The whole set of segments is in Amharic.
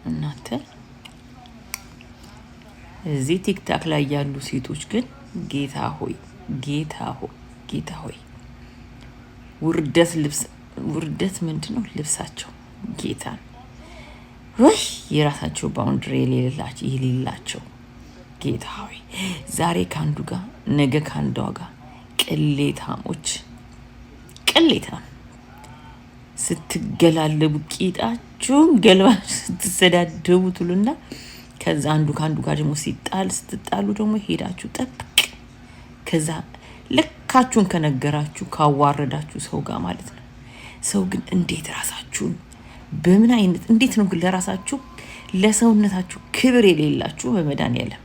እናንተ እዚህ ቲክታክ ላይ ያሉ ሴቶች ግን ጌታ ሆይ ጌታ ሆይ ጌታ ሆይ ውርደት ምንድነው ልብሳቸው ጌታ ወይ የራሳቸው ባውንድሪ የሌላቸው ጌታ ሆይ ዛሬ ካንዱ ጋር ነገ ካንዷ ጋር ቅሌታሞች ቅሌታም ስትገላለቡ ቂጣችሁን ገልባ ስትሰዳደቡ ትሉና ከዛ አንዱ ካንዱ ጋር ደግሞ ስትጣሉ ደግሞ ሄዳችሁ ጠብቅ ከዛ ልካችሁን ከነገራችሁ ካዋረዳችሁ ሰው ጋር ማለት ነው። ሰው ግን እንዴት ራሳችሁን በምን አይነት እንዴት ነው ግን ለራሳችሁ ለሰውነታችሁ ክብር የሌላችሁ በመድኃኒዓለም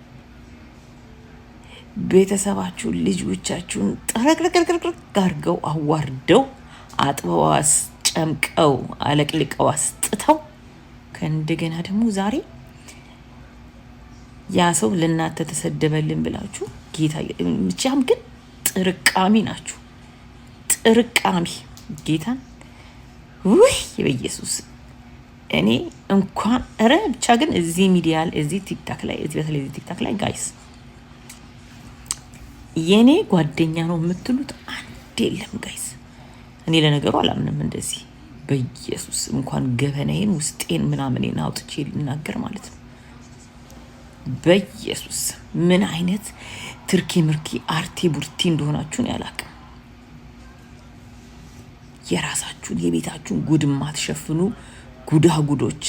ቤተሰባችሁ ልጆቻችሁን ጠረቅረቅረቅረቅ አድርገው አዋርደው አጥበው ጨምቀው አለቅልቀው አስጥተው ከእንደገና ደግሞ ዛሬ ያ ሰው ለእናንተ ተሰደበልን ብላችሁ ጌታ ምቻም ግን ጥርቃሚ ናችሁ። ጥርቃሚ ጌታን ውይ በኢየሱስ እኔ እንኳን ብቻ ግን እዚህ ሚዲያ እዚህ ቲክታክ ላይ እዚህ በተለይ ቲክታክ ላይ ጋይስ የኔ ጓደኛ ነው የምትሉት አንድ የለም ጋይስ። እኔ ለነገሩ አላምንም እንደዚህ በኢየሱስ እንኳን ገበናዬን ውስጤን ምናምኔን አውጥቼ ልናገር ማለት ነው። በኢየሱስ ምን አይነት ትርኪ ምርኪ አርቴ ቡርቲ እንደሆናችሁ ነው ያላቀ የራሳችሁን የቤታችሁን ጉድማ ትሸፍኑ ጉዳጉዶች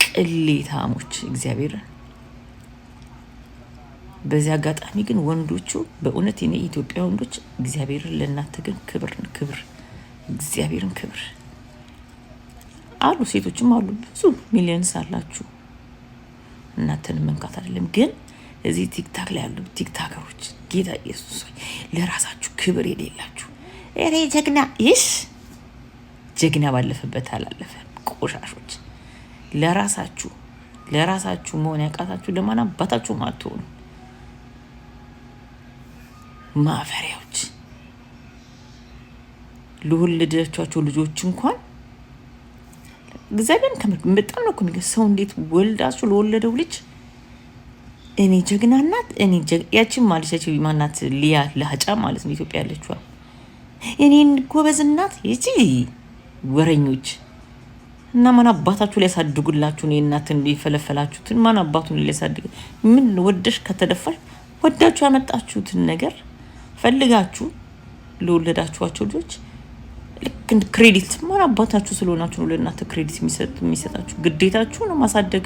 ቅሌታሞች እግዚአብሔር። በዚህ አጋጣሚ ግን ወንዶቹ በእውነት የኔ ኢትዮጵያ ወንዶች እግዚአብሔርን ለእናንተ ግን ክብር እግዚአብሔርን ክብር አሉ። ሴቶችም አሉ ብዙ ሚሊዮንስ አላችሁ። እናንተን መንካት አይደለም ግን እዚህ ቲክታክ ላይ ያሉ ቲክታከሮች ጌታ ኢየሱስ ለራሳችሁ ክብር የሌላችሁ እሬ ጀግና ጀግና ባለፈበት አላለፈ ቆሻሾች ለራሳችሁ መሆን ያቃታችሁ ለማን አባታችሁ ማትሆኑ ማፈሪያዎች ለወለዳችሁ ልጆች እንኳን እግዚአብሔርን በጣም ነው ኮሚክ ሰው እንዴት ወልዳችሁ ለወለደው ልጅ እኔ ጀግና እናት እኔ ያቺም ማለት ማናት ሊያ ለሃጫ ማለት ነው ኢትዮጵያ ያለችው እኔን ጎበዝ እናት ይቺ ወረኞች እና ማን አባታችሁ ሊያሳድጉላችሁ ነው እናትን ሊፈለፈላችሁትን ማን አባቱን ሊያሳድግ ምን ወደሽ ከተደፋሽ ወዳችሁ ያመጣችሁትን ነገር ፈልጋችሁ ለወለዳችኋቸው ልጆች ልክ እንደ ክሬዲት ማን አባታችሁ ስለሆናችሁ ነው ለእናንተ ክሬዲት የሚሰጣችሁ ግዴታችሁ ነው ማሳደግ።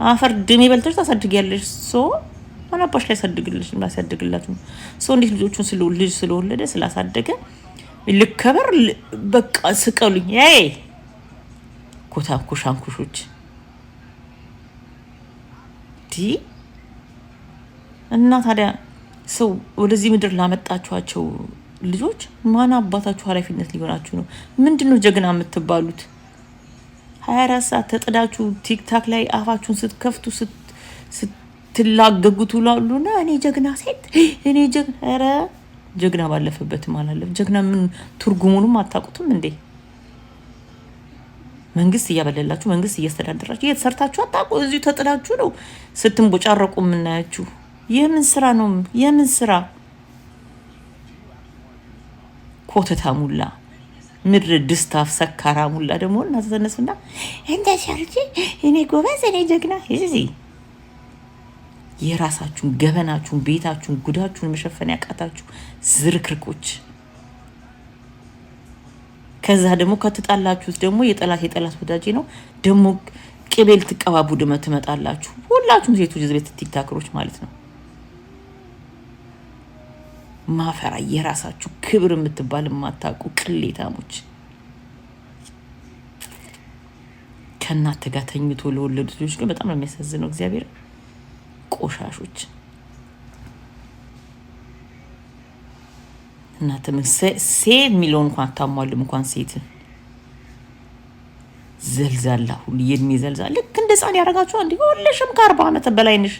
አፈር ድሜ በልተሽ ታሳድጊያለሽ ሰው ማን አባሽ ሊያሳድግላችሁ ሰው እንዴት ልጆቹን ስለወለደ ስላሳደገ ልከበር በቃ ስቀሉኝ ኮታንኩሻንኩሾች እና ታዲያ ሰው ወደዚህ ምድር ላመጣችኋቸው ልጆች ማን አባታችሁ ኃላፊነት ሊሆናችሁ ነው? ምንድነው ጀግና የምትባሉት? 24 ሰዓት ተጥዳችሁ ቲክታክ ላይ አፋችሁን ስትከፍቱ ስትላገጉ ትውላሉና እኔ ጀግና ሴት እኔ ጀግና ባለፈበትም አላለፍ ጀግና ምን ትርጉሙንም አታውቁትም እንዴ? መንግስት እያበለላችሁ መንግስት እያስተዳደራችሁ እየተሰርታችሁ አጣቁ እዚሁ ተጥዳችሁ ነው ስትንቦጫረቁ የምናያችሁ። የምን ስራ ነው? የምን ስራ? ኮተታ ሙላ ምድር ድስታፍ ሰካራ ሙላ ደግሞ እናንተ ተነሱና እንደ ሻርጂ እኔ ጎበዝ እኔ ጀግና የራሳችሁን ገበናችሁን ቤታችሁን ጉዳችሁን መሸፈን ያቃታችሁ ዝርክርኮች። ከዛ ደግሞ ከተጣላችሁት ደግሞ የጠላት ወዳጅ ነው ደግሞ ቅቤል ትቀባቡ ደመ ትመጣላችሁ ሁላችሁም ሴቶች ቤት ቲክታከሮች ማለት ነው። ማፈራ የራሳችሁ ክብር የምትባል ማታቁ ቅሌታሞች ከእናንተ ጋር ተኝቶ ለወለዱት ልጆች ግን በጣም ነው የሚያሳዝነው። እግዚአብሔር ቆሻሾች እናንተ ምን ሴት ሚሊዮን እንኳን አታሟልም እንኳን ሴት ዘልዛላ ሁሉ የድሜ ዘልዛላ ልክ እንደ ህፃን ያደርጋችሁ አንዴ ሁለሽም ከ40 ዓመት በላይ ነሽ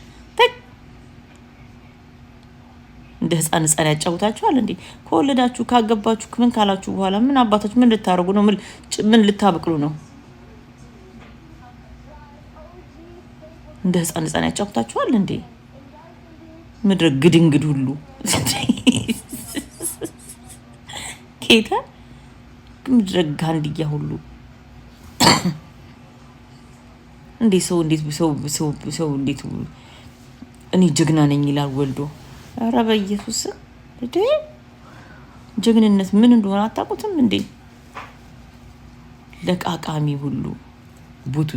እንደ ህፃን ያጫውታችኋል እንዴ? ከወለዳችሁ ካገባችሁ ምን ካላችሁ በኋላ ምን አባታችሁ ምን ልታረጉ ነው? ምን ልታበቅሉ ነው? እንደ ህፃን ያጫውታችኋል እንዴ? ምድረ ግድንግድ ሁሉ ጌታ ምድረ ጋንድያ ሁሉ እንዴ! ሰው እንዴት እኔ ጀግና ነኝ ይላል ወልዶ። ኧረ በኢየሱስ እንዴ! ጀግንነት ምን እንደሆነ አታውቁትም እንዴ? ለቃቃሚ ሁሉ ቡቱ